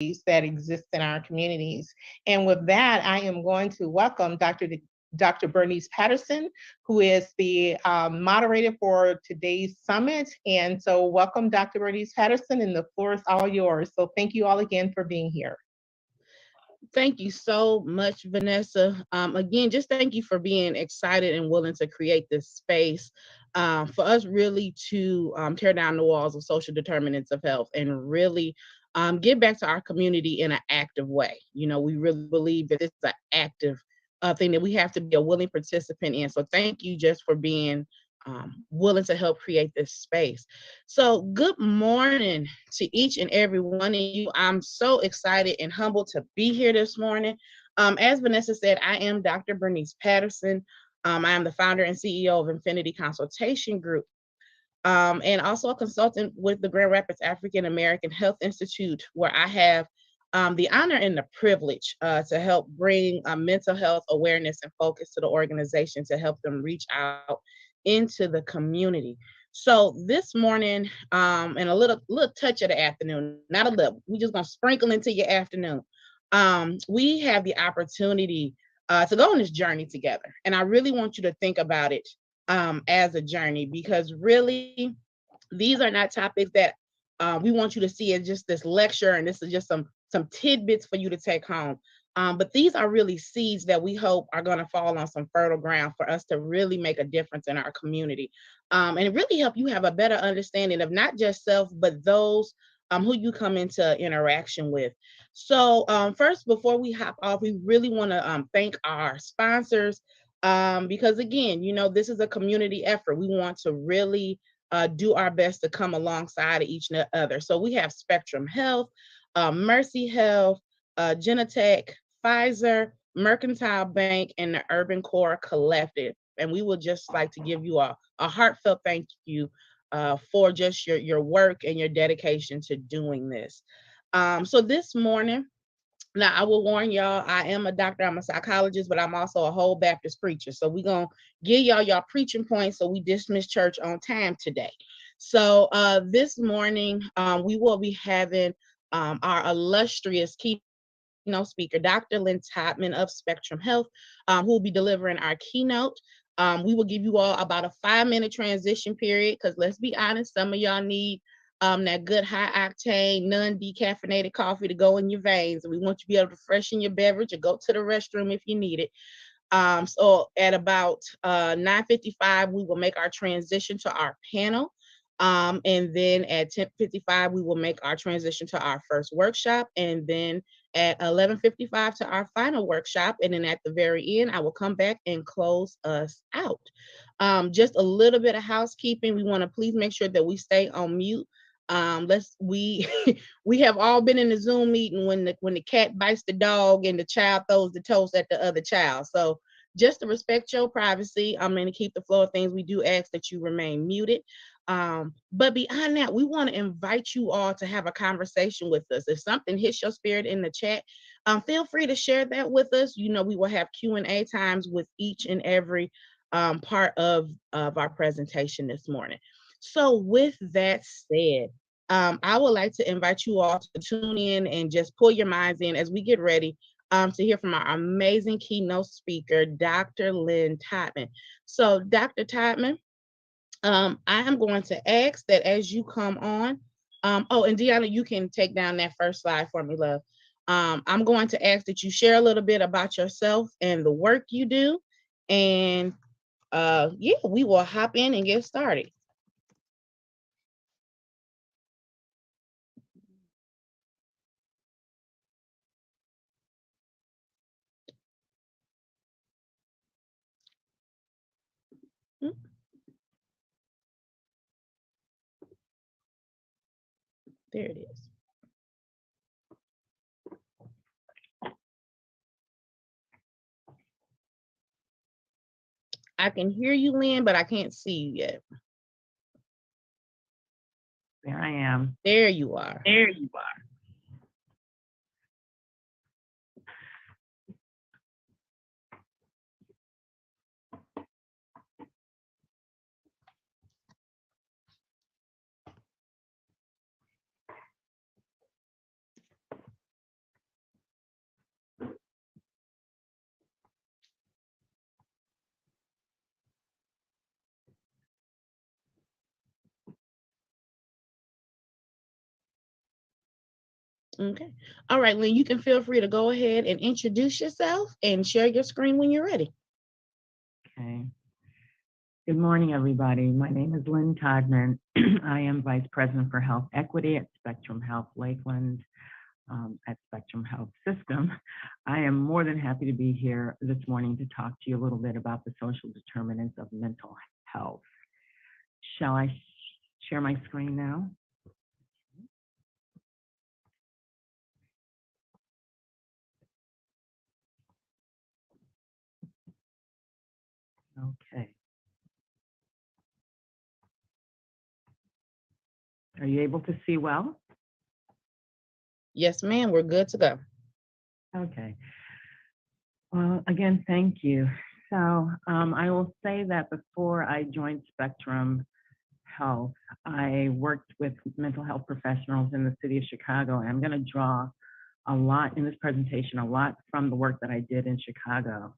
that exist in our communities. And with that, I am going to welcome Dr. Bernice Patterson, who is the moderator for today's summit. And so welcome, Dr. Bernice Patterson, and the floor is all yours. So thank you all again for being here. Thank you so much, Vanessa. Again, just thank you for being excited and willing to create this space for us really to tear down the walls of social determinants of health and really give back to our community in an active way. You know, we really believe that it's an active thing that we have to be a willing participant in. So thank you just for being willing to help create this space. So good morning to each and every one of you. I'm so excited and humbled to be here this morning. As Vanessa said, I am Dr. Bernice Patterson. I am the founder and CEO of Infinity Consultation Group, and also a consultant with the Grand Rapids African American Health Institute, where I have the honor and the privilege to help bring mental health awareness and focus to the organization to help them reach out into the community. So this morning, and a little touch of the afternoon, not a little, we just gonna sprinkle into your afternoon. We have the opportunity to go on this journey together, and I really want you to think about it as a journey, because really, these are not topics that we want you to see as just this lecture, and this is just some tidbits for you to take home. But these are really seeds that we hope are going to fall on some fertile ground for us to really make a difference in our community, and really help you have a better understanding of not just self, but those who you come into interaction with. So first, before we hop off, we really want to thank our sponsors, because again, you know, this is a community effort. We want to really do our best to come alongside of each other. So we have Spectrum Health, Mercy Health, Genentech, Pfizer, Mercantile Bank, and the Urban Core Collective. And we would just like to give you a heartfelt thank you for just your work and your dedication to doing this. So this morning, now I will warn y'all, I am a doctor, I'm a psychologist, but I'm also a whole Baptist preacher. So we're going to give y'all preaching points so we dismiss church on time today. So this morning, we will be having our illustrious keynote speaker, Dr. Lynn Todman of Spectrum Health, who will be delivering our keynote. We will give you all about a 5-minute transition period, because let's be honest, some of y'all need that good high octane, non-decaffeinated coffee to go in your veins. And we want you to be able to freshen your beverage or go to the restroom if you need it. So at about 9:55, we will make our transition to our panel. And then at 10:55, we will make our transition to our first workshop. And then at 11:55 to our final workshop. And then at the very end, I will come back and close us out. Just a little bit of housekeeping. We want to please make sure that we stay on mute. We we have all been in the Zoom meeting when the cat bites the dog and the child throws the toast at the other child. So just to respect your privacy, I'm going to keep the flow of things. We do ask that you remain muted. But beyond that, we want to invite you all to have a conversation with us. If something hits your spirit in the chat, feel free to share that with us. You know, we will have Q&A times with each and every part of our presentation this morning. So with that said, I would like to invite you all to tune in and just pull your minds in as we get ready to hear from our amazing keynote speaker, Dr. Lynn Todman. So Dr. Todman, I am going to ask that as you come on, oh, and Deanna, you can take down that first slide for me, love. I'm going to ask that you share a little bit about yourself and the work you do. And yeah, we will hop in and get started. There it is. I can hear you, Lynn, but I can't see you yet. There I am. There you are. There you are. Okay. All right, Lynn, you can feel free to go ahead and introduce yourself and share your screen when you're ready. Okay. Good morning, everybody. My name is Lynn Todman. I am Vice President for Health Equity at Spectrum Health Lakeland, at Spectrum Health System. I am more than happy to be here this morning to talk to you a little bit about the social determinants of mental health. Shall I share my screen now? Okay. Are you able to see well? Yes, ma'am, we're good to go. Okay. Well, again, thank you. So I will say that before I joined Spectrum Health, I worked with mental health professionals in the city of Chicago, and I'm going to draw a lot in this presentation, a lot from the work that I did in Chicago.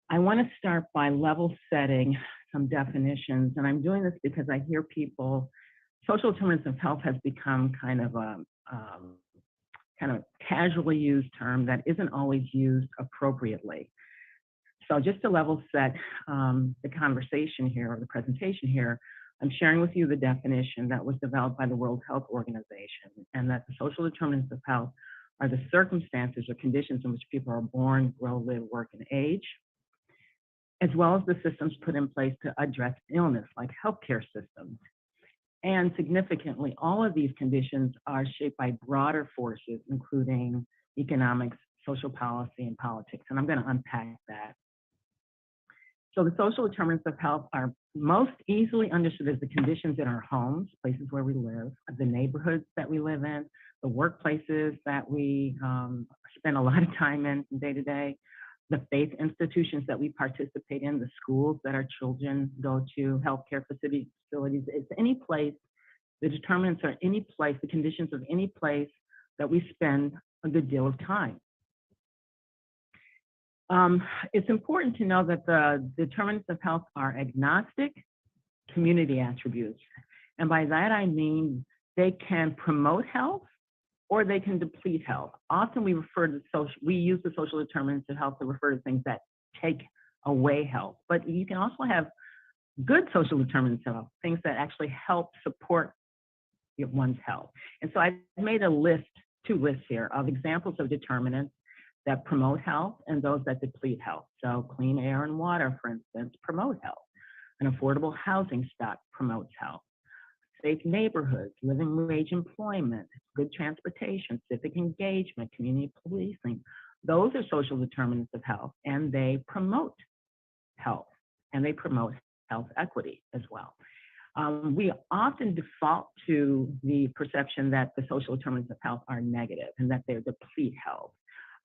I want to start by level setting some definitions, and I'm doing this because I hear people, social determinants of health has become kind of a casually used term that isn't always used appropriately. So just to level set the conversation here, or the presentation here, I'm sharing with you the definition that was developed by the World Health Organization, and that the social determinants of health are the circumstances or conditions in which people are born, grow, live, work, and age, as well as the systems put in place to address illness, like healthcare systems. And significantly, all of these conditions are shaped by broader forces, including economics, social policy, and politics. And I'm going to unpack that. So the social determinants of health are most easily understood as the conditions in our homes, places where we live, the neighborhoods that we live in, the workplaces that we spend a lot of time in from day to day, the faith institutions that we participate in, the schools that our children go to, healthcare facilities. It's any place, the determinants are any place, the conditions of any place that we spend a good deal of time. It's important to know that the determinants of health are agnostic community attributes. And by that, I mean they can promote health or they can deplete health. Often we use the social determinants of health to refer to things that take away health, but you can also have good social determinants of health, things that actually help support one's health. And so I made a list, 2 lists here of examples of determinants that promote health and those that deplete health. So clean air and water, for instance, promote health. An affordable housing stock promotes health. Safe neighborhoods, living wage employment, good transportation, civic engagement, community policing. Those are social determinants of health, and they promote health, and they promote health equity as well. We often default to the perception that the social determinants of health are negative and that they deplete health.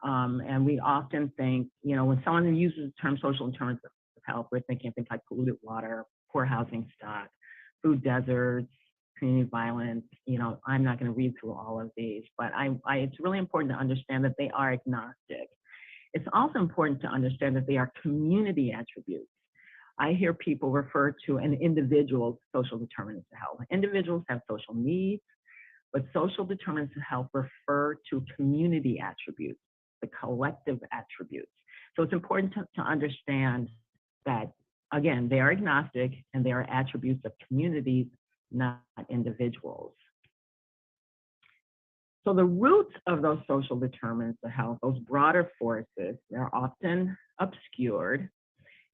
And we often think, when someone uses the term social determinants of health, we're thinking of things like polluted water, poor housing stock, food deserts, community violence. I'm not going to read through all of these, but it's really important to understand that they are agnostic. It's also important to understand that they are community attributes. I hear people refer to an individual's social determinants of health. Individuals have social needs, but social determinants of health refer to community attributes, the collective attributes. So it's important to understand that, again, they are agnostic and they are attributes of communities, not individuals. So the roots of those social determinants of health, those broader forces, they're often obscured,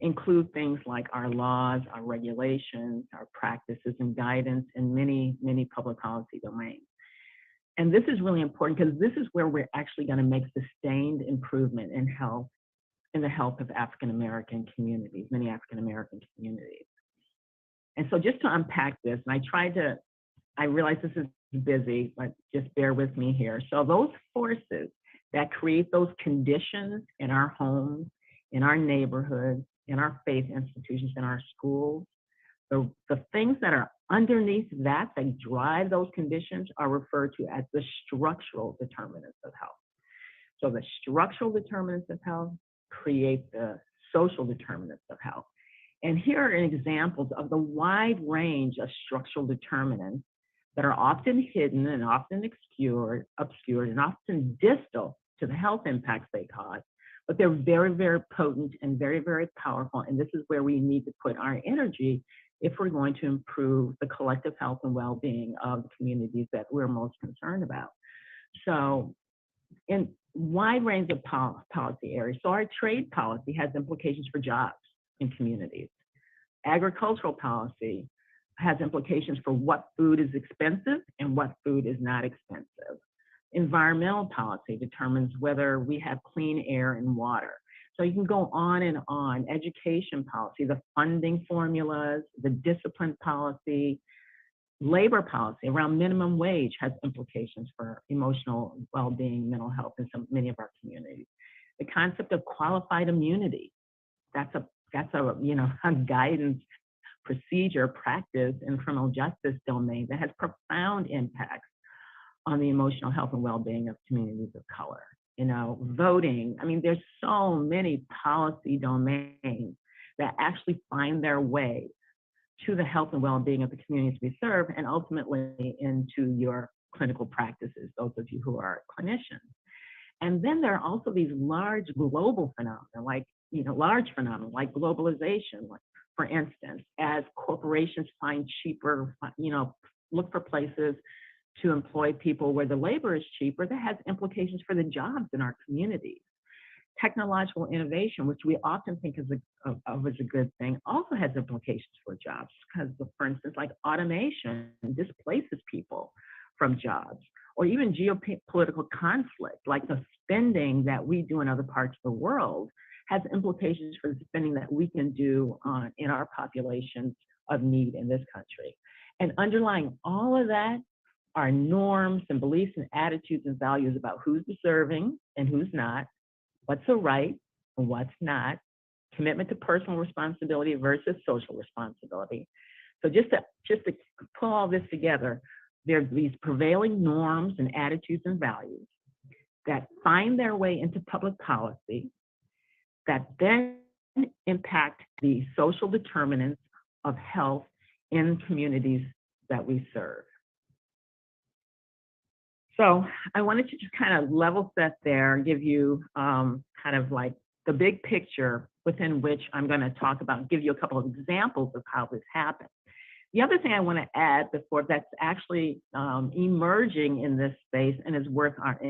include things like our laws, our regulations, our practices and guidance in many, many public policy domains. And this is really important because this is where we're actually going to make sustained improvement in health, in the health of African-American communities, many African-American communities. And so just to unpack this, and I realize this is busy, but just bear with me here. So those forces that create those conditions in our homes, in our neighborhoods, in our faith institutions, in our schools, the things that are underneath that drive those conditions are referred to as the structural determinants of health. So the structural determinants of health create the social determinants of health. And here are examples of the wide range of structural determinants that are often hidden and often obscured and often distal to the health impacts they cause, but they're very, very potent and very, very powerful. And this is where we need to put our energy if we're going to improve the collective health and well-being of the communities that we're most concerned about. So in wide range of policy areas. So our trade policy has implications for jobs in communities. Agricultural policy has implications for what food is expensive and what food is not expensive. Environmental policy determines whether we have clean air and water. So you can go on and on. Education policy, the funding formulas, the discipline policy, labor policy around minimum wage has implications for emotional well-being, mental health in many of our communities. The concept of qualified immunity, that's a guidance procedure practice in criminal justice domain that has profound impacts on the emotional health and well-being of communities of color. Voting, there's so many policy domains that actually find their way to the health and well-being of the communities we serve, and ultimately into your clinical practices, those of you who are clinicians. And then there are also these large global phenomena, like globalization, like, for instance, as corporations find cheaper, look for places to employ people where the labor is cheaper, that has implications for the jobs in our communities. Technological innovation, which we often think of as a good thing, also has implications for jobs, because, for instance, like automation displaces people from jobs, or even geopolitical conflict, like the spending that we do in other parts of the world has implications for the spending that we can do in our populations of need in this country. And underlying all of that are norms and beliefs and attitudes and values about who's deserving and who's not, what's a right and what's not, commitment to personal responsibility versus social responsibility. So just to pull all this together, there's these prevailing norms and attitudes and values that find their way into public policy that then impact the social determinants of health in communities that we serve. So I wanted to just kind of level set there, give you kind of like the big picture within which I'm going to talk about, give you a couple of examples of how this happened. The other thing I want to add before that's actually emerging in this space and is worth our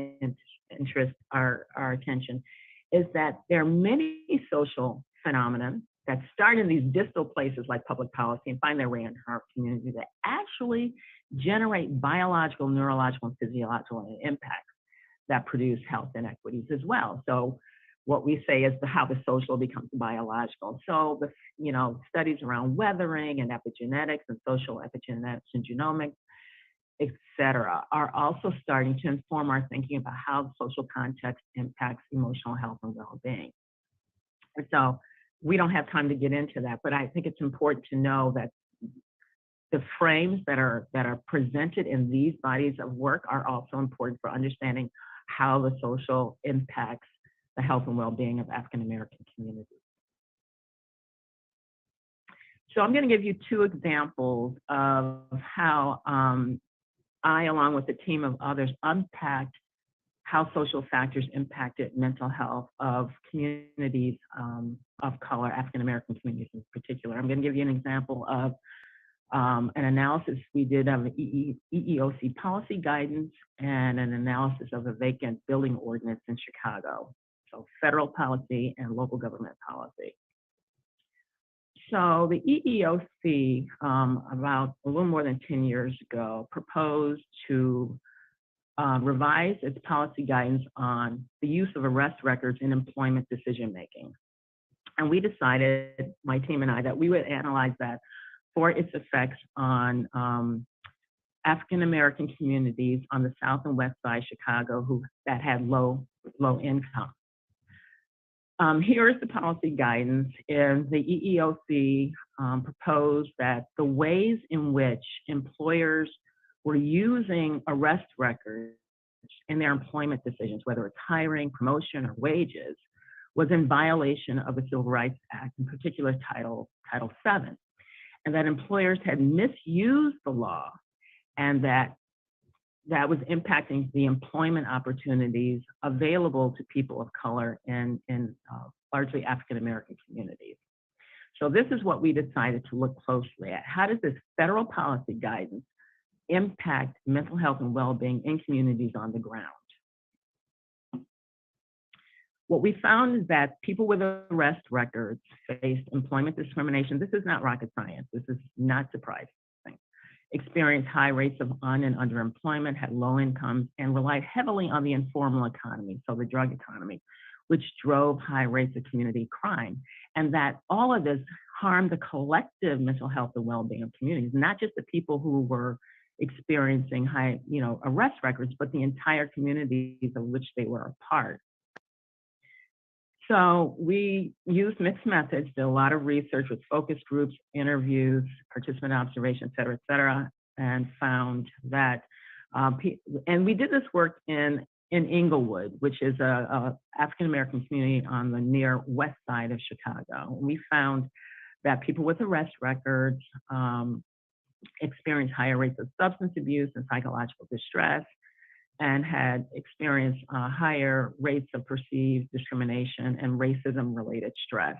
interest, our attention, is that there are many social phenomena that start in these distal places like public policy and find their way into our community that actually generate biological, neurological, and physiological impacts that produce health inequities as well. So what we say is how the social becomes biological. So the studies around weathering and epigenetics and social epigenetics and genomics, et cetera, are also starting to inform our thinking about how social context impacts emotional health and well-being. And so we don't have time to get into that, but I think it's important to know that the frames that are presented in these bodies of work are also important for understanding how the social impacts the health and well-being of African American communities. So I'm going to give you two examples of how I, along with a team of others, unpacked how social factors impacted mental health of communities of color, African American communities in particular. I'm going to give you an example of an analysis we did of the EEOC policy guidance and an analysis of the Vacant building ordinance in Chicago. So federal policy and local government policy. So the EEOC, about a little more than 10 years ago, proposed to revise its policy guidance on the use of arrest records in employment decision-making. And we decided, my team and I, that we would analyze that for its effects on African-American communities on the South and West Side Chicago that had low income. Here is the policy guidance. And the EEOC proposed that the ways in which employers were using arrest records in their employment decisions, whether it's hiring, promotion, or wages, was in violation of the Civil Rights Act, in particular Title VII, and that employers had misused the law and that was impacting the employment opportunities available to people of color in largely African American communities. So this is what we decided to look closely at. How does this federal policy guidance impact mental health and well-being in communities on the ground? What we found is that people with arrest records faced employment discrimination. This is not rocket science. This is not surprising. Experienced high rates of un- and underemployment, had low incomes, and relied heavily on the informal economy, so the drug economy, which drove high rates of community crime. And that all of this harmed the collective mental health and well-being of communities, not just the people who were experiencing high, arrest records, but the entire communities of which they were a part. So we used mixed methods, did a lot of research with focus groups, interviews, participant observation, et cetera, and found that, and we did this work in Inglewood, which is a African-American community on the near west side of Chicago. We found that people with arrest records experienced higher rates of substance abuse and psychological distress, and had experienced higher rates of perceived discrimination and racism-related stress.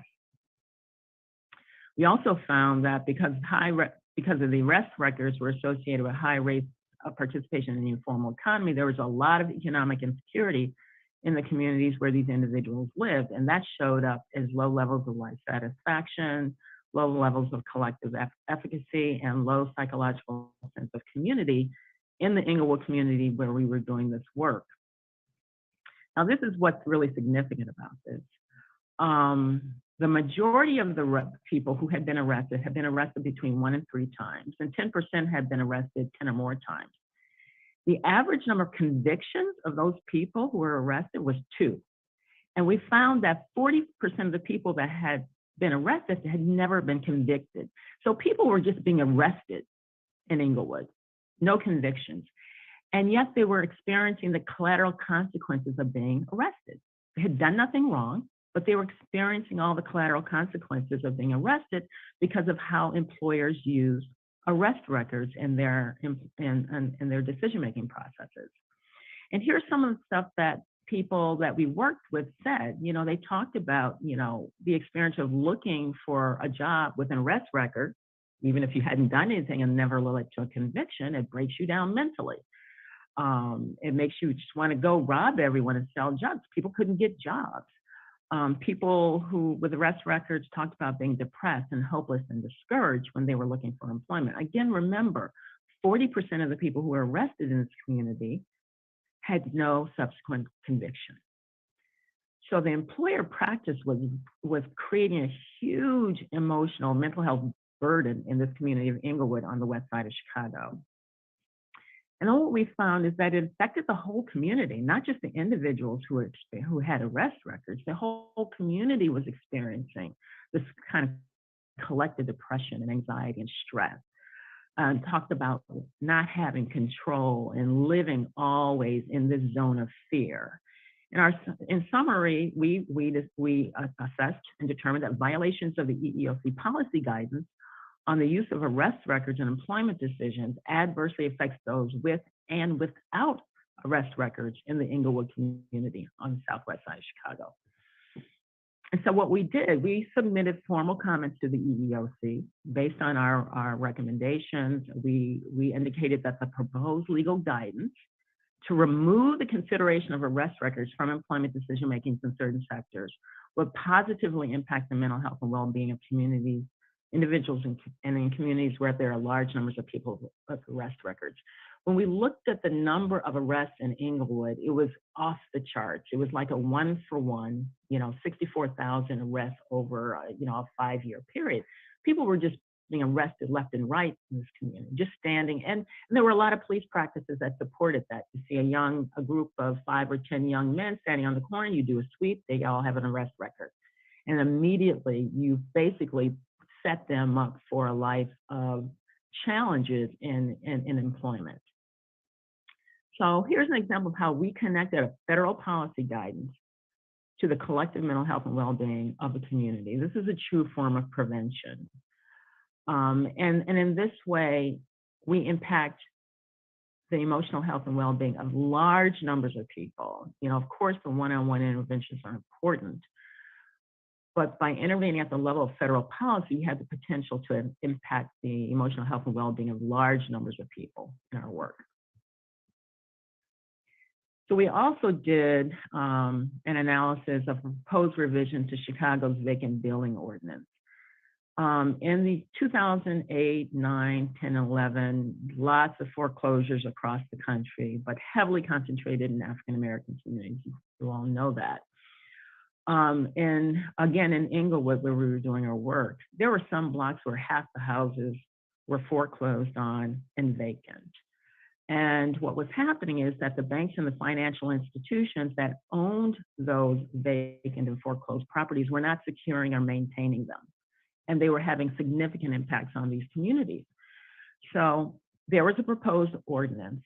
We also found that because of the arrest records were associated with high rates of participation in the informal economy, there was a lot of economic insecurity in the communities where these individuals lived, and that showed up as low levels of life satisfaction, low levels of collective efficacy, and low psychological sense of community in the Inglewood community where we were doing this work. Now, this is what's really significant about this. The majority of the people who had been arrested between 1 and 3 times, and 10% had been arrested 10 or more times. The average number of convictions of those people who were arrested was 2. And we found that 40% of the people that had been arrested had never been convicted. So people were just being arrested in Inglewood. No convictions. And yet they were experiencing the collateral consequences of being arrested. They had done nothing wrong, but they were experiencing all the collateral consequences of being arrested because of how employers use arrest records in their decision-making processes. And here's some of the stuff that people that we worked with said. They talked about, the experience of looking for a job with an arrest record. Even if you hadn't done anything and never led to a conviction, it breaks you down mentally. It makes you just want to go rob everyone and sell drugs. People couldn't get jobs. People who with arrest records talked about being depressed and hopeless and discouraged when they were looking for employment. Again, remember, 40% of the people who were arrested in this community had no subsequent conviction. So the employer practice was creating a huge emotional mental health burden in this community of Inglewood on the west side of Chicago. And then what we found is that it affected the whole community, not just the individuals who had arrest records. The whole community was experiencing this kind of collective depression and anxiety and stress. Talked about not having control and living always in this zone of fear. In summary, we assessed and determined that violations of the EEOC policy guidance on the use of arrest records and employment decisions adversely affects those with and without arrest records in the Inglewood community on the southwest side of Chicago. And so what we did, we submitted formal comments to the EEOC based on our recommendations. We indicated that the proposed legal guidance to remove the consideration of arrest records from employment decision-making in certain sectors would positively impact the mental health and well-being of communities, individuals, and in communities where there are large numbers of people with arrest records. When we looked at the number of arrests in Inglewood, it was off the charts. It was like a 1-for-1, 64,000 arrests over, a 5-year period. People were just being arrested left and right in this community, just standing. And there were a lot of police practices that supported that. To see a group of 5 or 10 young men standing on the corner, you do a sweep, they all have an arrest record. And immediately you basically set them up for a life of challenges in employment. So here's an example of how we connected a federal policy guidance to the collective mental health and well-being of a community. This is a true form of prevention. And in this way, we impact the emotional health and well-being of large numbers of people. You know, of course, the one-on-one interventions are important, but by intervening at the level of federal policy, we had the potential to impact the emotional health and well-being of large numbers of people in our work. So we also did an analysis of proposed revision to Chicago's vacant building ordinance. In the 2008, 9, 10, 11, lots of foreclosures across the country, but heavily concentrated in African-American communities. You all know that. And again, in Inglewood, where we were doing our work, there were some blocks where half the houses were foreclosed on and vacant. And what was happening is that the banks and the financial institutions that owned those vacant and foreclosed properties were not securing or maintaining them. And they were having significant impacts on these communities. So there was a proposed ordinance.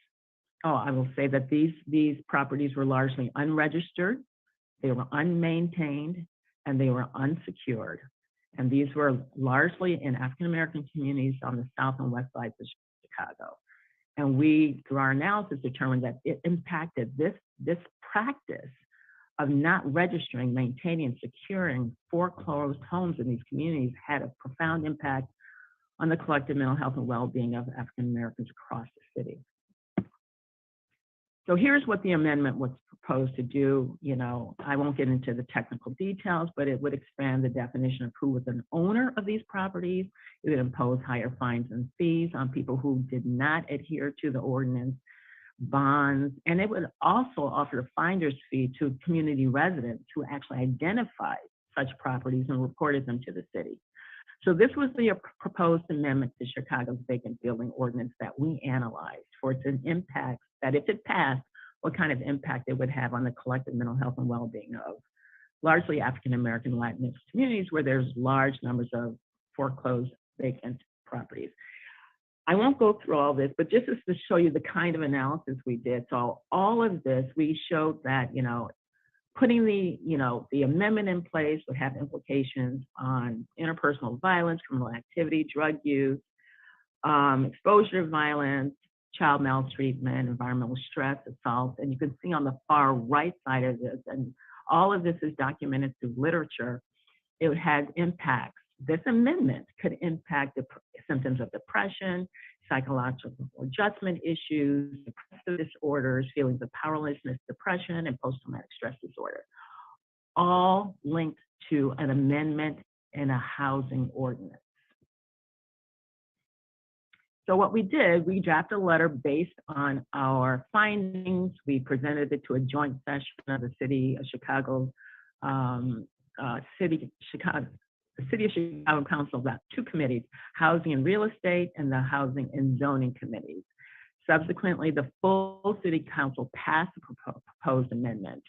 Oh, I will say that these properties were largely unregistered, they were unmaintained, and they were unsecured. And these were largely in African-American communities on the south and west sides of Chicago. And we, through our analysis, determined that it impacted this practice of not registering, maintaining, and securing foreclosed homes in these communities had a profound impact on the collective mental health and well-being of African Americans across the city. So here's what the amendment was proposed to do. You know, I won't get into the technical details, but it would expand the definition of who was an owner of these properties. It would impose higher fines and fees on people who did not adhere to the ordinance, bonds, and it would also offer a finder's fee to community residents who actually identified such properties and reported them to the city. So this was the proposed amendment to Chicago's vacant building ordinance that we analyzed for its impact, that if it passed, what kind of impact it would have on the collective mental health and well-being of largely African-American Latinx communities where there's large numbers of foreclosed vacant properties. I won't go through all this, but just to show you the kind of analysis we did. So all of this, we showed that, you know, putting the amendment in place would have implications on interpersonal violence, criminal activity, drug use, exposure to violence, child maltreatment, environmental stress, assault. And you can see on the far right side of this, and all of this is documented through literature, it had impacts. This amendment could impact the symptoms of depression, psychological adjustment issues, depressive disorders, feelings of powerlessness, depression, and post-traumatic stress disorder, all linked to an amendment in a housing ordinance. So what we did, we drafted a letter based on our findings. We presented it to a joint session of the City of Chicago, the City of Chicago Council, about two committees, Housing and Real Estate and the Housing and Zoning Committees. Subsequently, the full City Council passed the proposed amendment.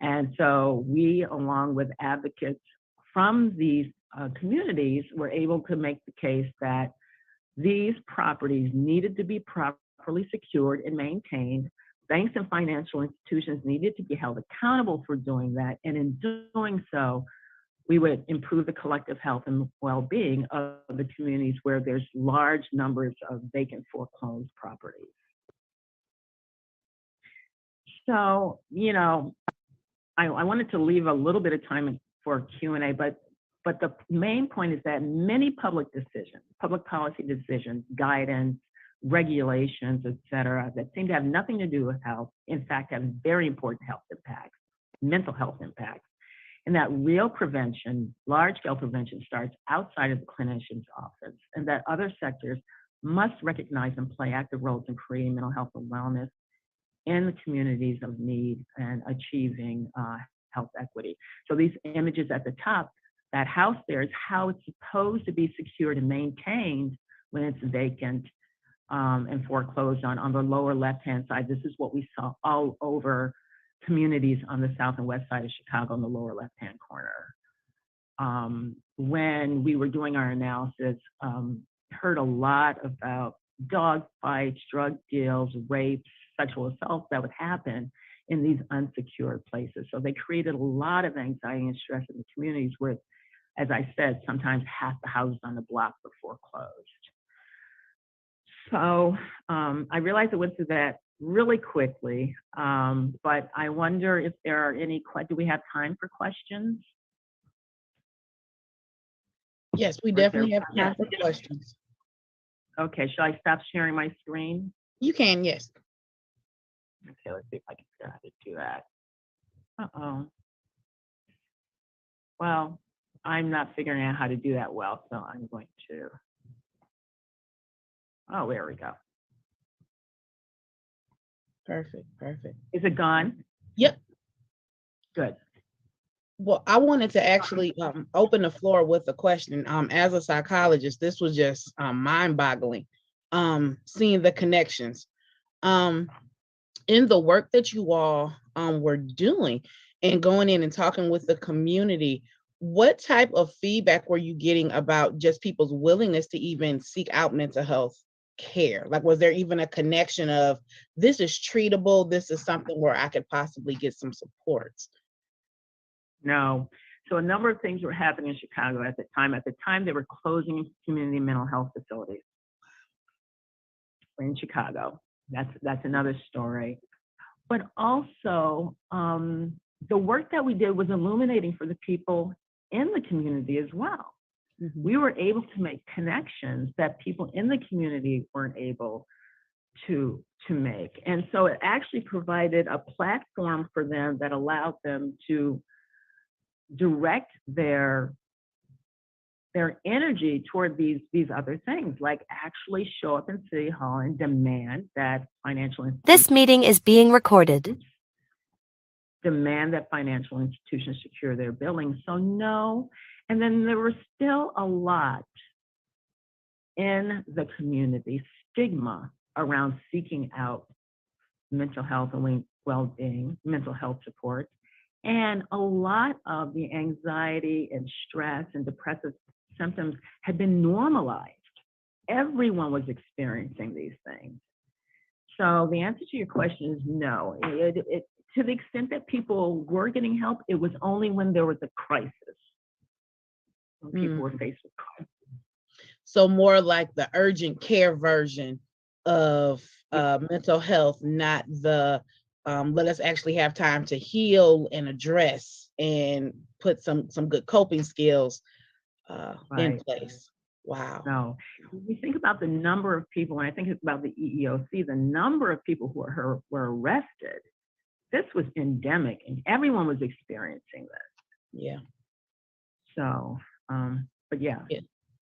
And so we, along with advocates from these communities, were able to make the case that these properties needed to be properly secured and maintained. Banks and financial institutions needed to be held accountable for doing that. And in doing so, we would improve the collective health and well-being of the communities where there's large numbers of vacant foreclosed properties. So, you know, I wanted to leave a little bit of time for Q&A, but the main point is that many public decisions, public policy decisions, guidance, regulations, et cetera, that seem to have nothing to do with health, in fact, have very important health impacts, mental health impacts. And that real prevention, large-scale prevention, starts outside of the clinician's office, and that other sectors must recognize and play active roles in creating mental health and wellness in the communities of need and achieving health equity. So these images at the top, that house there is how it's supposed to be secured and maintained when it's vacant and foreclosed on. On the lower left-hand side, this is what we saw all over communities on the south and west side of Chicago in the lower left-hand corner. When we were doing our analysis, heard a lot about dog fights, drug deals, rapes, sexual assaults that would happen in these unsecured places. So they created a lot of anxiety and stress in the communities where, as I said, sometimes half the houses on the block were foreclosed. So I realize I went through that really quickly, but I wonder if there are any, do we have time for questions? Yes, we Or is there- definitely have time for questions. Okay, shall I stop sharing my screen? You can, yes. Okay, let's see if I can figure out how to do that. Uh-oh. Well, I'm not figuring out how to do that well, so I'm going to. Oh, there we go. Perfect, perfect. Is it gone? Yep. Good. Well, I wanted to actually open the floor with a question. As a psychologist, this was just mind-boggling, seeing the connections. In the work that you all were doing and going in and talking with the community, what type of feedback were you getting about just people's willingness to even seek out mental health care? Like, was there even a connection of this is treatable, this is something where I could possibly get some supports? No. So a number of things were happening in Chicago at the time. At the time, they were closing community mental health facilities in Chicago. That's another story. But also, the work that we did was illuminating for the people in the community as well. Mm-hmm. We were able to make connections that people in the community weren't able to make. And so it actually provided a platform for them that allowed them to direct their energy toward these other things, like actually show up in City Hall and demand that financial institutions. This meeting is being recorded. Demand that financial institutions secure their billing. So no, and then there was still a lot in the community, stigma around seeking out mental health and well-being, mental health support. And a lot of the anxiety and stress and depressive symptoms had been normalized. Everyone was experiencing these things. So the answer to your question is no. To the extent that people were getting help, it was only when there was a crisis. When people were faced with crisis. So more like the urgent care version of mental health, not the let us actually have time to heal and address and put some good coping skills in place. Wow. No, when we think about the number of people, and I think it's about the EEOC, the number of people who were arrested, this was endemic and everyone was experiencing this. Yeah. So, but yeah.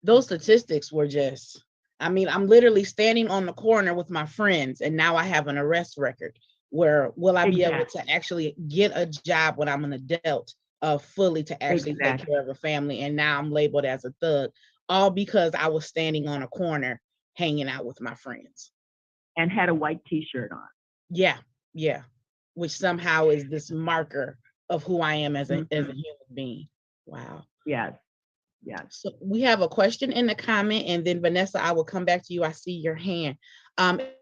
Those statistics were just, I mean, I'm literally standing on the corner with my friends and now I have an arrest record. Where will I be able to actually get a job when I'm an adult fully to actually take care of a family? And now I'm labeled as a thug, all because I was standing on a corner hanging out with my friends. And had a white t-shirt on. Yeah, yeah. Which somehow is this marker of who I am as a human being. Wow. Yes. Yeah. So we have a question in the comment, and then Vanessa, I will come back to you. I see your hand.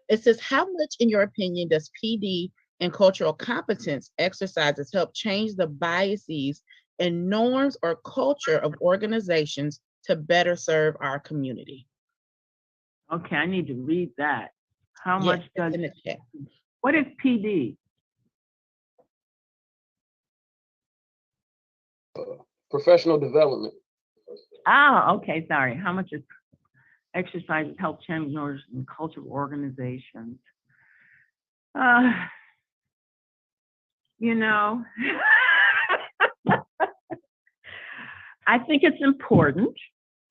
It says, how much, in your opinion, does PD and cultural competence exercises help change the biases and norms or culture of organizations to better serve our community? Okay, I need to read that. How much does, in the chat. What is PD? Professional development. Ah, okay, sorry. How much is exercises help change norms and culture of organizations? You know, I think it's important.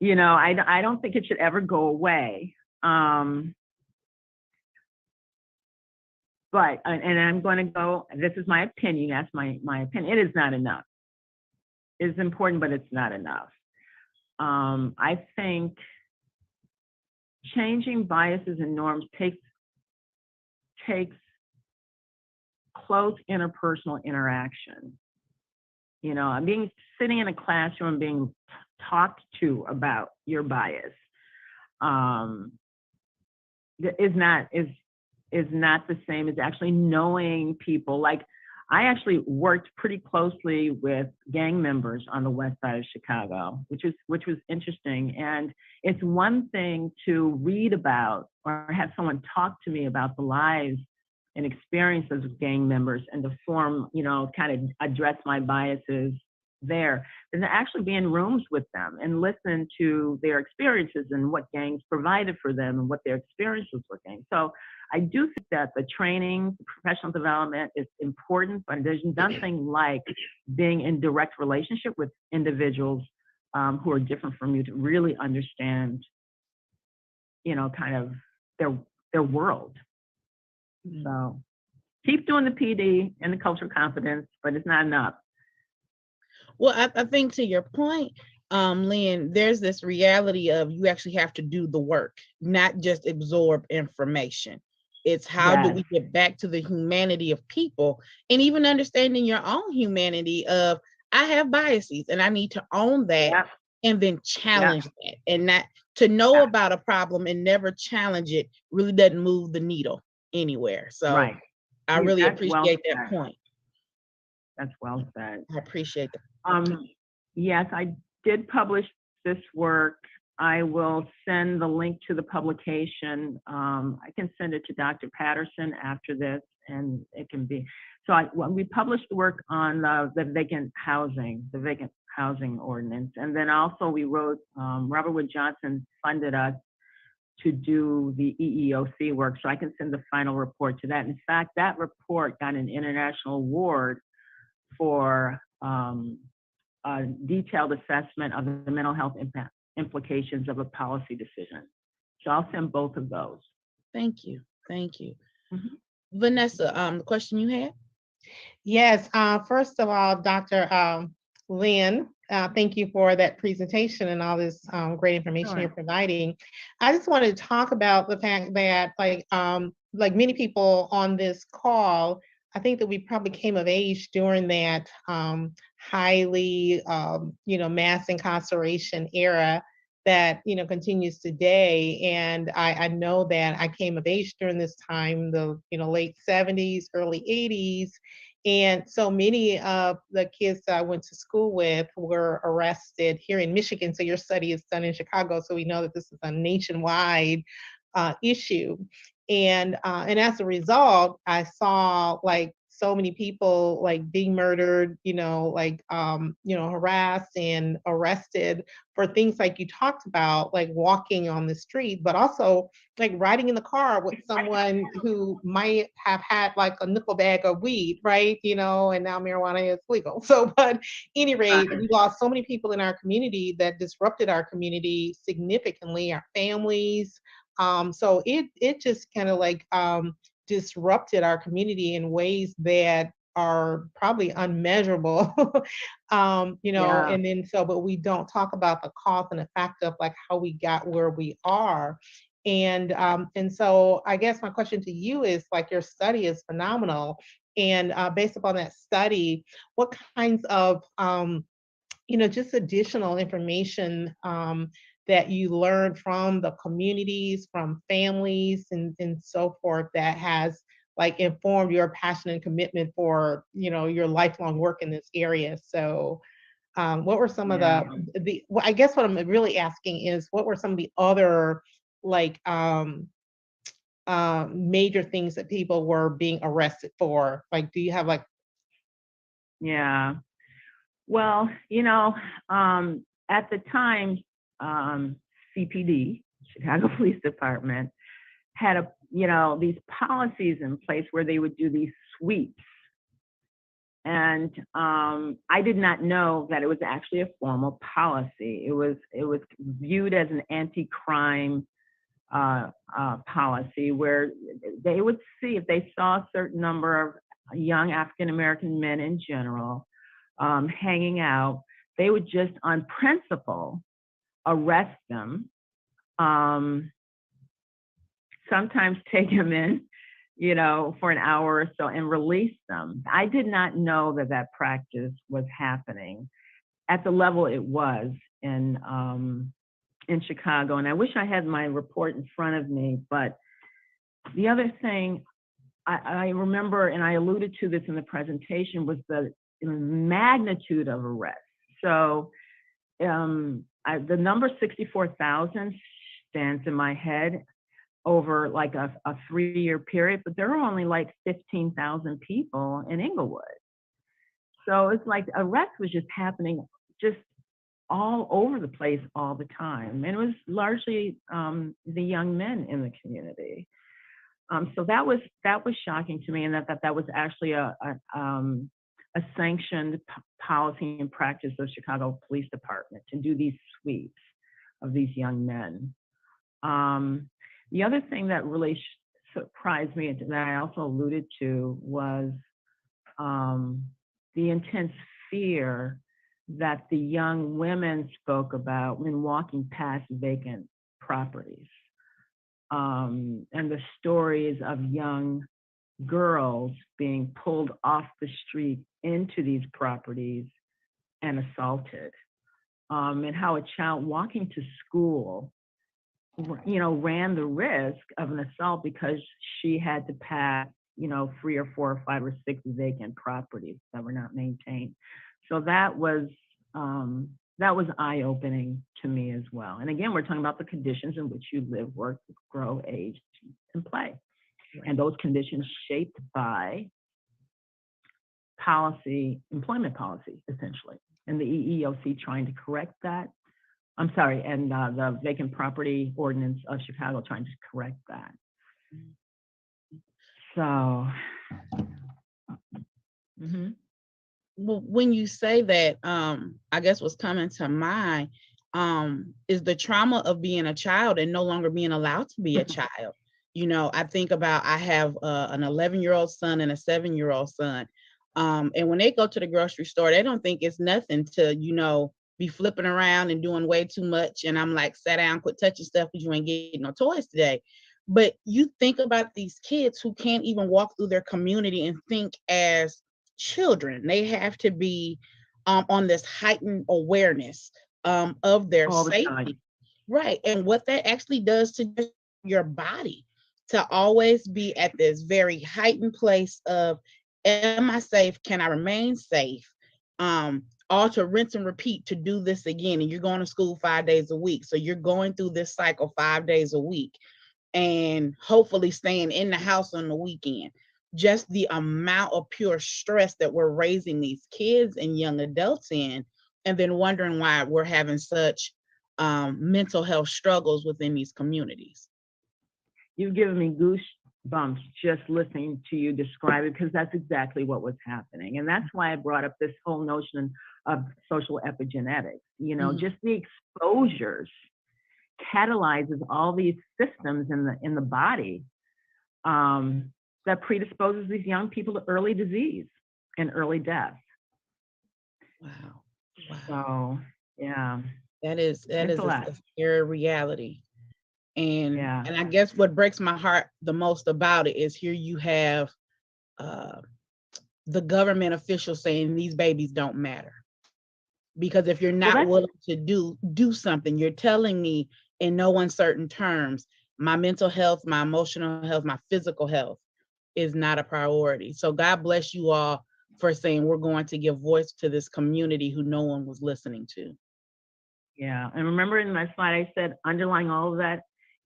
You know, I don't think it should ever go away. But, and I'm going to go, this is my opinion, that's my opinion. It is not enough. It's important, but it's not enough. I think changing biases and norms takes close interpersonal interaction. You know, sitting in a classroom and being talked to about your bias is not the same as actually knowing people. Like, I actually worked pretty closely with gang members on the west side of Chicago, which was interesting. And it's one thing to read about or have someone talk to me about the lives and experiences of gang members and to form, kind of address my biases there, and to actually be in rooms with them and listen to their experiences and what gangs provided for them and what their experiences were gangs. So I do think that the training, the professional development is important, but there's nothing like being in direct relationship with individuals who are different from you to really understand, kind of their world. So keep doing the PD and the cultural competence, but it's not enough. Well, I think to your point, Lynn, there's this reality of you actually have to do the work, not just absorb information. It's how do we get back to the humanity of people, and even understanding your own humanity of, I have biases and I need to own that and then challenge that, and not to know about a problem and never challenge it really doesn't move the needle anywhere. So I really appreciate that point. That's well said. I appreciate that. Yes, I did publish this work. I will send the link to the publication. I can send it to Dr. Patterson after this, and it can be. So we published the work on the vacant housing ordinance, and then also we wrote. Robert Wood Johnson funded us to do the EEOC work, so I can send the final report to that. In fact, that report got an international award for a detailed assessment of the mental health implications of a policy decision. So I'll send both of those. Thank you. Vanessa, the question you had? Yes, first of all, Dr. Lynn, thank you for that presentation and all this great information you're providing. I just wanted to talk about the fact that, like many people on this call, I think that we probably came of age during that highly, mass incarceration era that, continues today. And I know that I came of age during this time, the, late 70s, early 80s. And so many of the kids that I went to school with were arrested here in Michigan. So your study is done in Chicago. So we know that this is a nationwide issue. And as a result, I saw so many people being murdered, harassed and arrested for things like you talked about, like walking on the street, but also like riding in the car with someone who might have had like a nickel bag of weed, right? And now marijuana is legal. So, but at any rate, we lost so many people in our community that disrupted our community significantly, our families. So it just kind of disrupted our community in ways that are probably unmeasurable, and then but we don't talk about the cause and effect of how we got where we are. And so I guess my question to you is your study is phenomenal. And based upon that study, what kinds of, just additional information that you learned from the communities, from families and so forth that has informed your passion and commitment for, your lifelong work in this area. So what were some of the, I guess what I'm really asking is what were some of the other major things that people were being arrested for? Do you have Yeah. Well, at the time, CPD, Chicago Police Department, had these policies in place where they would do these sweeps. And I did not know that it was actually a formal policy. It was viewed as an anti-crime policy where they would see if they saw a certain number of young African-American men in general hanging out, they would just on principle arrest them, sometimes take them in, for an hour or so and release them. I did not know that practice was happening at the level it was in Chicago. And I wish I had my report in front of me, but the other thing I remember, and I alluded to this in the presentation, was the magnitude of arrests. So the number 64,000 stands in my head over like a 3-year period, but there are only like 15,000 people in Inglewood. So it's like arrest was just happening just all over the place all the time. And it was largely the young men in the community. So that was shocking to me, and that was actually a sanctioned policy and practice of Chicago Police Department to do these sweeps of these young men. The other thing that really surprised me that I also alluded to was the intense fear that the young women spoke about when walking past vacant properties. And the stories of young girls being pulled off the street into these properties and assaulted. And how a child walking to school, ran the risk of an assault because she had to pass, 3 or 4 or 5 or 6 vacant properties that were not maintained. So that was eye-opening to me as well. And again, we're talking about the conditions in which you live, work, grow, age, and play. Right. And those conditions shaped by employment policy, essentially. And the EEOC trying to correct that. And the Vacant Property Ordinance of Chicago trying to correct that. So, Well, when you say that, I guess what's coming to mind is the trauma of being a child and no longer being allowed to be a child. I think about, I have an 11-year-old son and a 7-year-old son. And when they go to the grocery store, they don't think it's nothing to, be flipping around and doing way too much. And I'm like, sit down, quit touching stuff because you ain't getting no toys today. But you think about these kids who can't even walk through their community and think as children. They have to be on this heightened awareness of their safety. Right. And what that actually does to your body, to always be at this very heightened place of, am I safe? Can I remain safe? All to rinse and repeat to do this again. And you're going to school 5 days a week. So you're going through this cycle 5 days a week and hopefully staying in the house on the weekend. Just the amount of pure stress that we're raising these kids and young adults in, and then wondering why we're having such mental health struggles within these communities. You've given me goosebumps just listening to you describe it, because that's exactly what was happening. And that's why I brought up this whole notion of social epigenetics. Just the exposures catalyzes all these systems in the body that predisposes these young people to early disease and early death. Wow. So yeah, that is a scary reality. And I guess what breaks my heart the most about it is here you have the government officials saying these babies don't matter. Because if you're not willing to do something, you're telling me in no uncertain terms, my mental health, my emotional health, my physical health is not a priority. So God bless you all for saying we're going to give voice to this community who no one was listening to. Yeah, and remember in my slide, I said underlying all of that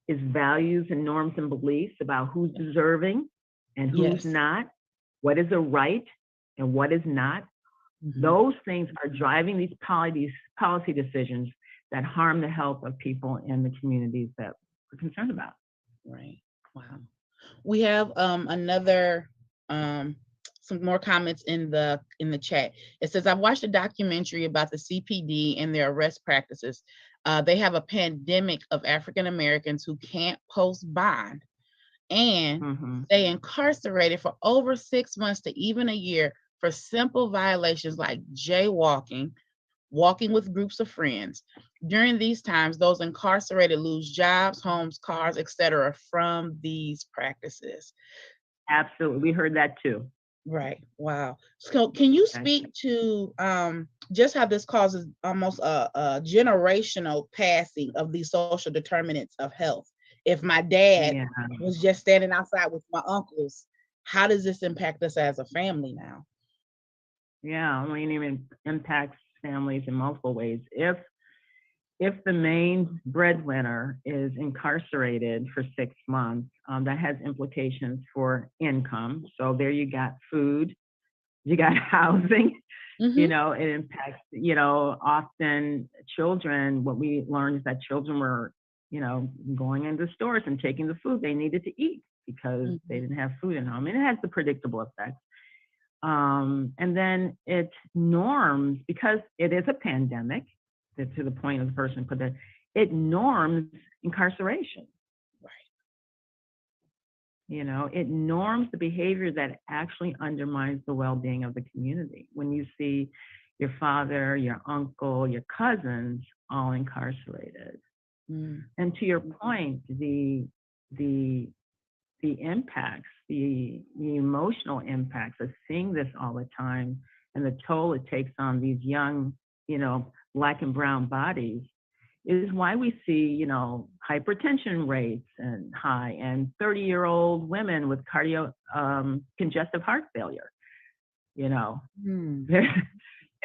is values and norms and beliefs about who's deserving and who's not, what is a right and what is not. Mm-hmm. Those things are driving these policy decisions that harm the health of people in the communities that we're concerned about. Right. Wow. We have another some more comments in the chat. It says, I've watched a documentary about the CPD and their arrest practices. They have a pandemic of African Americans who can't post bond and stay incarcerated for over 6 months to even a year for simple violations like jaywalking, walking with groups of friends. During these times, those incarcerated lose jobs, homes, cars, etc. from these practices. Absolutely. We heard that too. Right. Wow. So can you speak to just how this causes almost a generational passing of these social determinants of health? If my dad was just standing outside with my uncles, how does this impact us as a family now? Yeah, I mean, it impacts families in multiple ways. If the main breadwinner is incarcerated for 6 months, that has implications for income. So there you got food, you got housing, you know, it impacts, you know, often children, what we learned is that children were, you know, going into stores and taking the food they needed to eat because they didn't have food in home. And it has the predictable effects. And then it norms, because it is a pandemic, to the point of the person put that, it norms incarceration. Right. You know, it norms the behavior that actually undermines the well-being of the community. When you see your father, your uncle, your cousins all incarcerated. And to your point, the impacts, the emotional impacts of seeing this all the time and the toll it takes on these young, you know, Black and brown bodies is why we see, you know, hypertension rates and high, and 30-year-old women with congestive heart failure. You know, you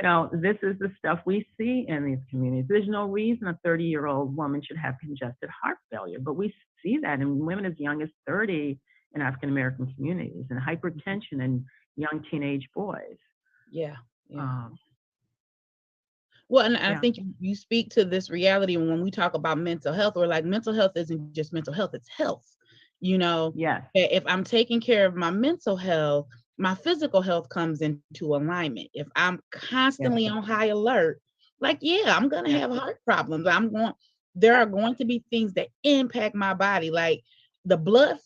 know, this is the stuff we see in these communities. There's no reason a 30-year-old woman should have congestive heart failure, but we see that in women as young as 30 in African-American communities, and hypertension in young teenage boys. Yeah. Well, and I Yeah. think you speak to this reality when we talk about mental health, or like mental health isn't just mental health, it's health. You know, Yes. if I'm taking care of my mental health, my physical health comes into alignment. If I'm constantly on high alert, like, yeah, I'm going to have heart problems. There are going to be things that impact my body. Like the blood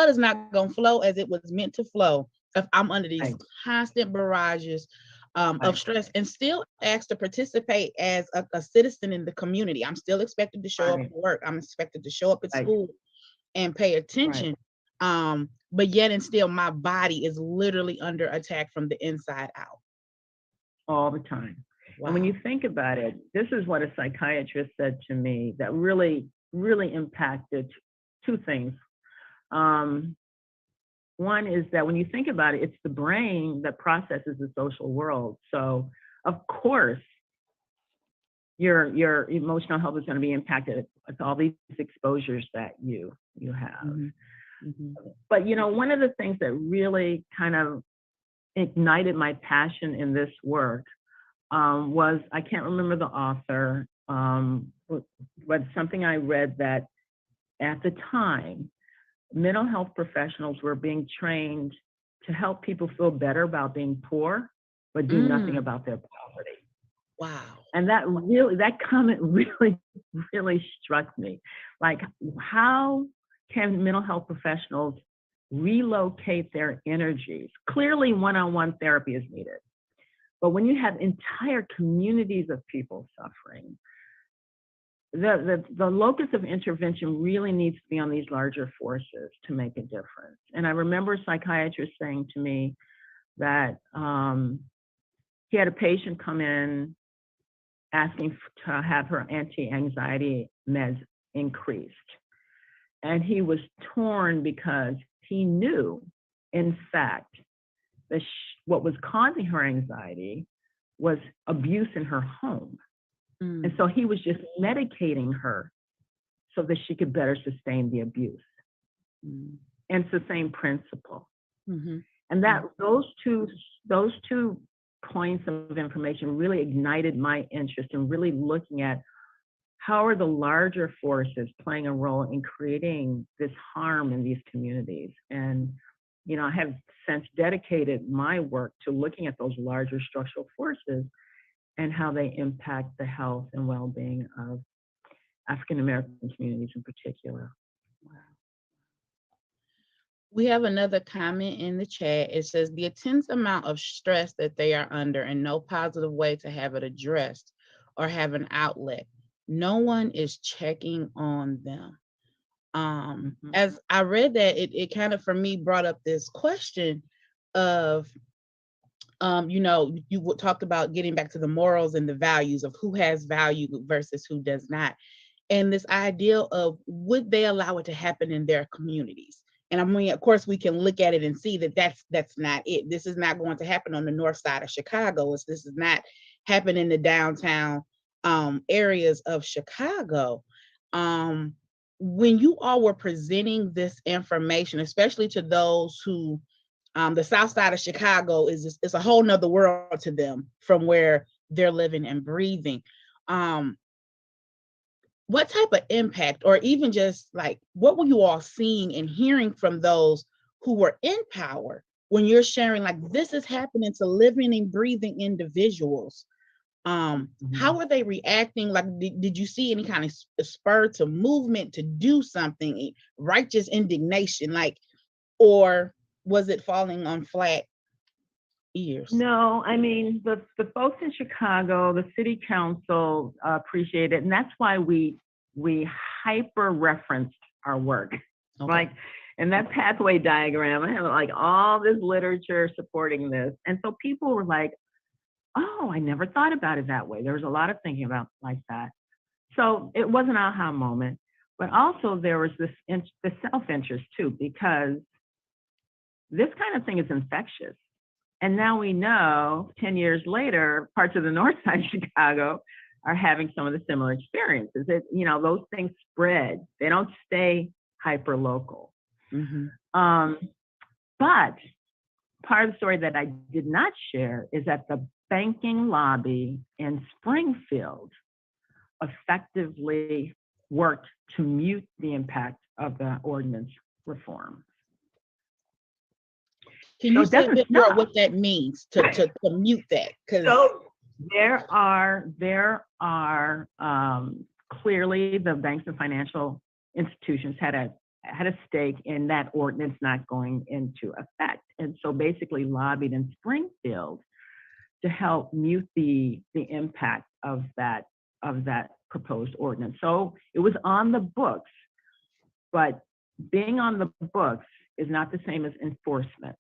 is not going to flow as it was meant to flow if I'm under these constant barrages of stress, and still asked to participate as a citizen in the community. I'm still expected to show up at work. I'm expected to show up at school and pay attention. But yet and still my body is literally under attack from the inside out. All the time. Wow. And when you think about it, this is what a psychiatrist said to me that really, really impacted two things. One is that when you think about it, it's the brain that processes the social world. So of course, your emotional health is going to be impacted with all these exposures that you have. But you know, one of the things that really kind of ignited my passion in this work was, I can't remember the author, but something I read that at the time, mental health professionals were being trained to help people feel better about being poor, but do nothing about their poverty. Wow. And that comment really struck me. Like, how can mental health professionals relocate their energies? Clearly, one-on-one therapy is needed. But when you have entire communities of people suffering, the locus of intervention really needs to be on these larger forces to make a difference. And I remember a psychiatrist saying to me that he had a patient come in asking to have her anti-anxiety meds increased. And he was torn because he knew, in fact, that what was causing her anxiety was abuse in her home. And so he was just medicating her so that she could better sustain the abuse. And it's the same principle. And that those two points of information really ignited my interest in really looking at how are the larger forces playing a role in creating this harm in these communities. And you know, I have since dedicated my work to looking at those larger structural forces and how they impact the health and well-being of African-American communities in particular. Wow. We have another comment in the chat. It says, the intense amount of stress that they are under and no positive way to have it addressed or have an outlet. No one is checking on them. As I read that, it kind of, for me, brought up this question of, you know, you talked about getting back to the morals and the values of who has value versus who does not. And this idea of, would they allow it to happen in their communities? And I mean, of course, we can look at it and see that that's not it. This is not going to happen on the north side of Chicago. This is not happening in the downtown areas of Chicago. When you all were presenting this information, especially to those who the south side of Chicago is a whole nother world to them from where they're living and breathing. What type of impact, or even just like, what were you all seeing and hearing from those who were in power when you're sharing, like, this is happening to living and breathing individuals? How were they reacting? Like, did you see any kind of spur to movement to do something, righteous indignation, like, or was it falling on flat ears? No, I mean, the folks in Chicago, the city council appreciate it. And that's why we hyper referenced our work. Okay. Like, and that pathway diagram, I have like all this literature supporting this. And so people were like, oh, I never thought about it that way. There was a lot of thinking about like that. So it was an aha moment, but also there was this self-interest too, because this kind of thing is infectious. And now we know 10 years later, parts of the north side of Chicago are having some of the similar experiences. Those things spread. They don't stay hyper local. But part of the story that I did not share is that the banking lobby in Springfield effectively worked to mute the impact of the ordinance reform. Can you say a bit more what that means to mute that? So there are clearly the banks and financial institutions had a stake in that ordinance not going into effect, and so basically lobbied in Springfield to help mute the impact of that proposed ordinance. So it was on the books, but being on the books is not the same as enforcement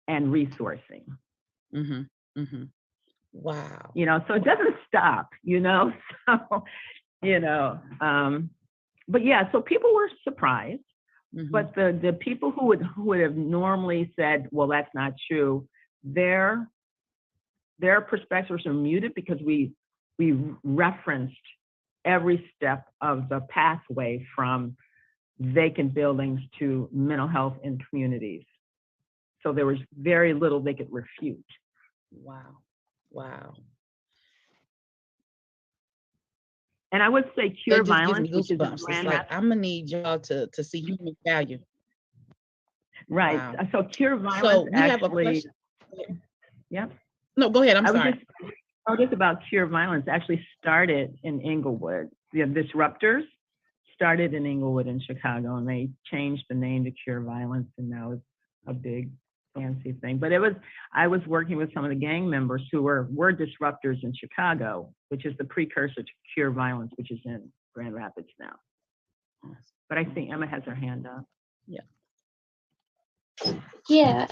and resourcing. Wow. So it doesn't stop, but yeah, so people were surprised, but the people who would have normally said, well, that's not true, their perspectives are muted because we referenced every step of the pathway from vacant buildings to mental health in communities. So there was very little they could refute. Wow. And I would say cure violence, which is like, I'm gonna need y'all to see human value. Right. Wow. So cure violence. So we have a question. Yeah. No, go ahead. I'm sorry. Just about cure violence actually started in Inglewood. The disruptors started in Inglewood in Chicago, and they changed the name to Cure Violence, and now it's a big fancy thing. But I was working with some of the gang members who were disruptors in Chicago, which is the precursor to Cure Violence, which is in Grand Rapids now. But I think Emma has her hand up. Yeah,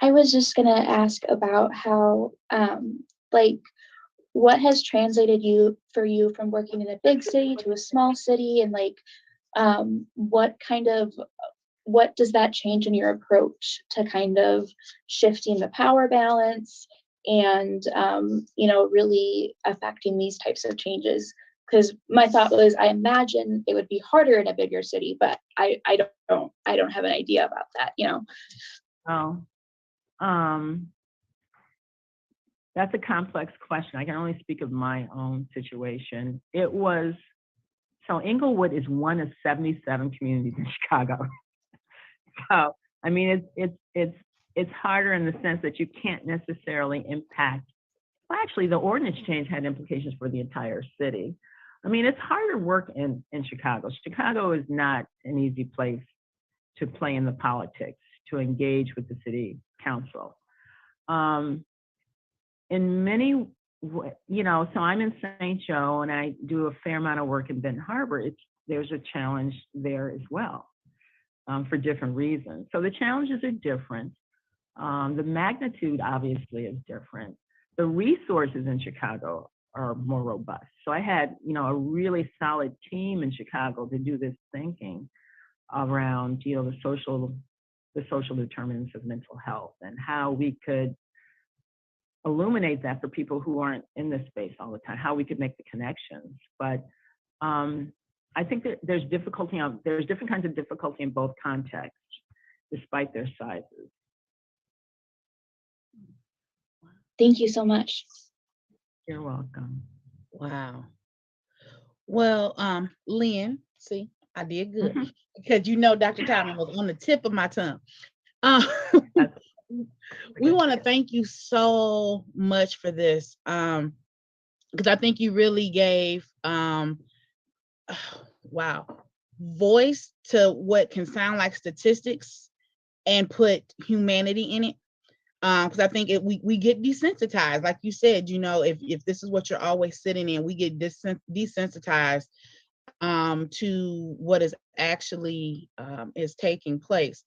I was just gonna ask about how, what has translated for you from working in a big city to a small city, and what does that change in your approach to kind of shifting the power balance and, really affecting these types of changes? Because my thought was, I imagine it would be harder in a bigger city, but I don't have an idea about that, That's a complex question. I can only speak of my own situation. So Inglewood is one of 77 communities in Chicago. So, I mean, it's harder in the sense that you can't necessarily impact. Well, actually, the ordinance change had implications for the entire city. I mean, it's harder work in Chicago. Chicago is not an easy place to play in the politics, to engage with the city council. In many, so I'm in St. Joe and I do a fair amount of work in Benton Harbor. There's a challenge there as well, for different reasons. So the challenges are different. The magnitude obviously is different. The resources in Chicago are more robust. So I had, a really solid team in Chicago to do this thinking. around, the social determinants of mental health and how we could illuminate that for people who aren't in this space all the time, how we could make the connections. But I think that there's different kinds of difficulty in both contexts, despite their sizes. Thank you so much. You're welcome. Wow. Well, Lynn, see, I did good Mhm. because Dr. Todman was on the tip of my tongue. We want to thank you so much for this, because I think you really gave wow, voice to what can sound like statistics and put humanity in it. Because I think we get desensitized, like you said, if this is what you're always sitting in, we get desensitized to what is actually is taking place.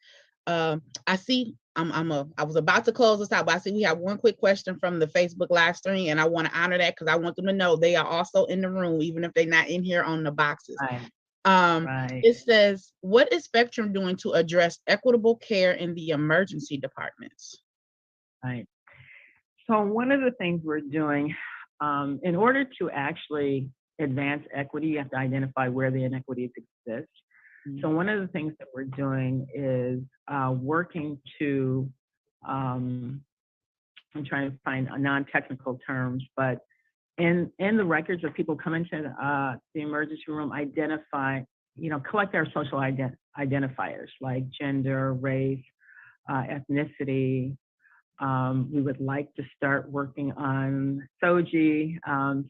I see. I was about to close this out, but I see we have one quick question from the Facebook live stream, and I want to honor that because I want them to know they are also in the room, even if they're not in here on the boxes. Right. Right. It says, "What is Spectrum doing to address equitable care in the emergency departments?" Right. So one of the things we're doing, in order to actually advance equity, you have to identify where the inequities exist. So one of the things that we're doing is working to, I'm trying to find non-technical terms, but in the records of people coming to the emergency room, identify, collect our social identifiers like gender, race, ethnicity. We would like to start working on SOGI.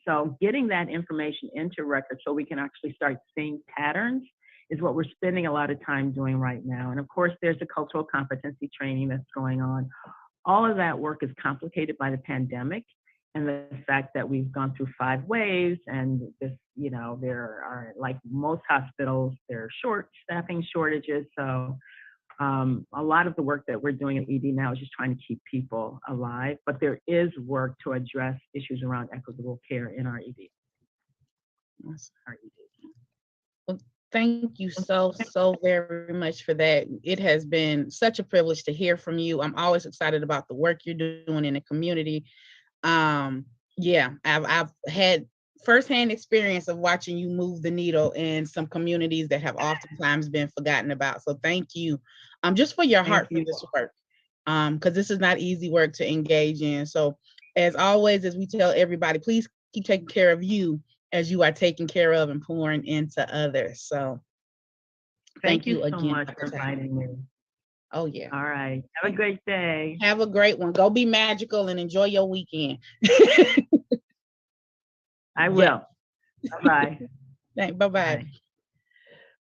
So getting that information into records so we can actually start seeing patterns is what we're spending a lot of time doing right now. And of course, there's a cultural competency training that's going on. All of that work is complicated by the pandemic and the fact that we've gone through 5 waves, and this, there are, like most hospitals, there are staffing shortages. So a lot of the work that we're doing in ED now is just trying to keep people alive, but there is work to address issues around equitable care in our ED. Well, thank you so very much for that. It has been such a privilege to hear from you. I'm always excited about the work you're doing in the community. Yeah, I've had firsthand experience of watching you move the needle in some communities that have oftentimes been forgotten about. So thank you, just for your heart for this work, because this is not easy work to engage in. So as always, as we tell everybody, please keep taking care of you as you are taking care of and pouring into others. So thank you so again much for inviting me. Oh yeah. All right. Have a great day. Have a great one. Go be magical and enjoy your weekend. I will. Bye-bye. Bye-bye. Bye.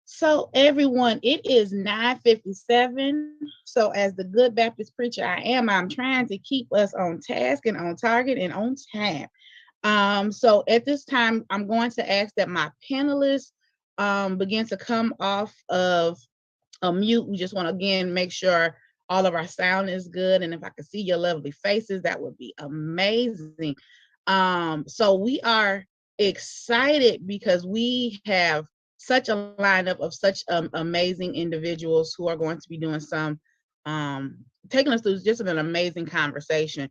So everyone, it is 9:57. So as the good Baptist preacher I am, I'm trying to keep us on task and on target and on time. So at this time, I'm going to ask that my panelists begin to come off of a mute. We just want to again make sure all of our sound is good, and if I could see your lovely faces, that would be amazing. So we are excited because we have such a lineup of such amazing individuals who are going to be doing some taking us through just an amazing conversation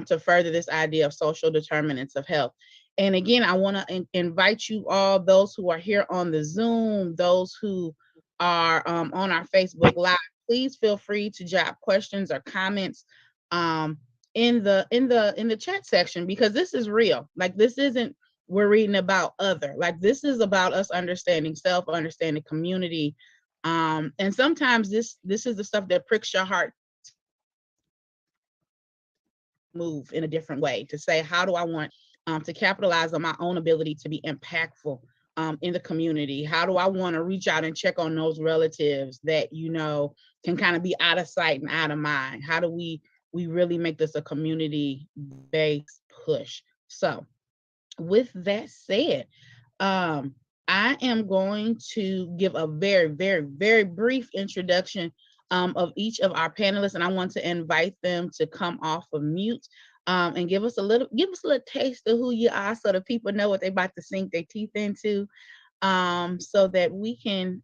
to further this idea of social determinants of health. And again, I want to invite you all, those who are here on the Zoom, those who are on our Facebook Live, please feel free to drop questions or comments in the chat section, because this is real. Like, this isn't we're reading about other, like this is about us understanding self, understanding community. And sometimes this is the stuff that pricks your heart move in a different way, to say, how do I want to capitalize on my own ability to be impactful in the community? How do I want to reach out and check on those relatives that, can kind of be out of sight and out of mind? How do we really make this a community-based push? So with that said, I am going to give a very, very, very brief introduction of each of our panelists, and I want to invite them to come off of mute and give us a little taste of who you are, so that people know what they're about to sink their teeth into, so that we can